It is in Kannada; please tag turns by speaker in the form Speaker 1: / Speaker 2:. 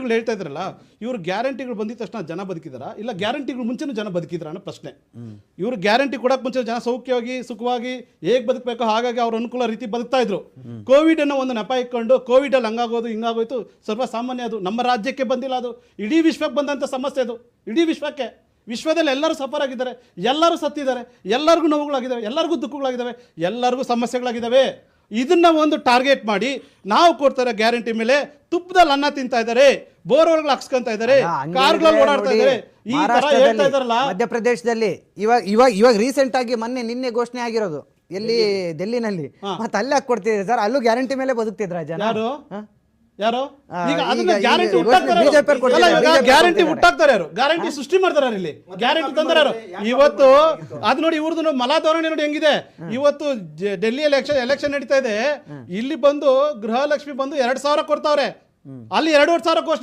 Speaker 1: ಗ್ಯಾರಂಟಿಗಳು ಹೇಳ್ತಾ ಇದ್ರಲ್ಲ, ಇವರು ಗ್ಯಾರಂಟಿಗಳು ಬಂದಿದ ತಕ್ಷಣ ಜನ ಬದುಕಿದಾರಾ ಇಲ್ಲ ಗ್ಯಾರಂಟಿಗಳು ಮುಂಚೆನೂ ಜನ ಬದುಕಿದ್ರ ಅನ್ನೋ ಪ್ರಶ್ನೆ. ಇವರು ಗ್ಯಾರಂಟಿ ಕೊಡಕ್ಕೆ ಮುಂಚೆ ಜನ ಸೌಖ್ಯವಾಗಿ ಸುಖವಾಗಿ ಹೇಗೆ ಬದುಕಬೇಕು ಹಾಗಾಗಿ ಅವ್ರ ಅನುಕೂಲ ರೀತಿ ಬದುಕ್ತಾ ಇದ್ರು. ಕೋವಿಡ್ ಅನ್ನೋ ಒಂದು ನೆಪ ಇಟ್ಕೊಂಡು ಕೋವಿಡಲ್ಲಿ ಹಂಗಾಗೋದು ಹಿಂಗಾಗೋಯ್ತು ಸರ್ವಸಾಮಾನ್ಯ. ಅದು ನಮ್ಮ ರಾಜ್ಯಕ್ಕೆ ಬಂದಿಲ್ಲ, ಅದು ಇಡೀ ವಿಶ್ವಕ್ಕೆ ಬಂದಂಥ ಸಮಸ್ಯೆ. ಅದು ಇಡೀ ವಿಶ್ವಕ್ಕೆ, ವಿಶ್ವದಲ್ಲಿ ಎಲ್ಲರೂ ಸಫರ್ ಆಗಿದ್ದಾರೆ, ಎಲ್ಲರೂ ಸತ್ತಿದ್ದಾರೆ, ಎಲ್ಲರಿಗೂ ನೋವುಗಳಾಗಿದ್ದಾವೆ, ಎಲ್ಲರಿಗೂ ದುಃಖಗಳಾಗಿದ್ದಾವೆ, ಎಲ್ಲರಿಗೂ ಸಮಸ್ಯೆಗಳಾಗಿದ್ದಾವೆ. ಇದನ್ನ ಒಂದು ಟಾರ್ಗೆಟ್ ಮಾಡಿ ನಾವು ಕೊಡ್ತಾರೆ ಗ್ಯಾರಂಟಿ ಮೇಲೆ ತುಪ್ಪದಲ್ಲಿ ಅನ್ನ ತಿಂತಾ ಇದ್ದಾರೆ, ಬೋರ್ವೆಲ್ಗಳು ಹಾಕ್ಸ್ಕೊಂತ ಇದ್ದಾರೆ, ಕಾರ್ಗಳಲ್ಲಿ ಓಡಾಡ್ತಾ ಇದ್ದಾರೆ. ಈ ತರ ಹೇಳ್ತಾ ಇದಾರಲ್ಲ.
Speaker 2: ಮಧ್ಯಪ್ರದೇಶದಲ್ಲಿ ಇವಾಗ ರೀಸೆಂಟ್ ಆಗಿ ನಿನ್ನೆ ಘೋಷಣೆ ಆಗಿರೋದು ಎಲ್ಲಿ ಡೆಲ್ಲಿನಲ್ಲಿ, ಮತ್ತೆ ಅಲ್ಲಿ ಹಾಕಿ ಕೊಡ್ತಿದ್ದಾರೆ ಸರ್. ಅಲ್ಲೂ ಗ್ಯಾರಂಟಿ ಮೇಲೆ ಬದುಕ್ತಿದ್ರ ಜನ.
Speaker 1: ಯಾರು ಈಗ ಅದನ್ನ ಗ್ಯಾರಂಟಿ ಹುಟ್ಟಾಕ್ತಾರೆ, ಯಾರು ಗ್ಯಾರಂಟಿ ಸೃಷ್ಟಿ ಮಾಡ್ತಾರೆ, ಇಲ್ಲಿ ಗ್ಯಾರಂಟಿ ತಂದಾರ ಯಾರು? ಇವತ್ತು ಅದು ನೋಡಿ, ಇವ್ರದ್ದು ಮಲಾಧೋರಣೆ ನೋಡಿ ಹೆಂಗಿದೆ. ಇವತ್ತು ಡೆಲ್ಲಿ ಎಲೆಕ್ಷನ್ ನಡೀತಾ ಇದೆ, ಇಲ್ಲಿ ಬಂದು ಗೃಹಲಕ್ಷ್ಮಿ ಬಂದು 2,000 ಕೊಡ್ತಾವ್ರೆ, ಅಲ್ಲಿ 2,500 ಘೋಷಣೆ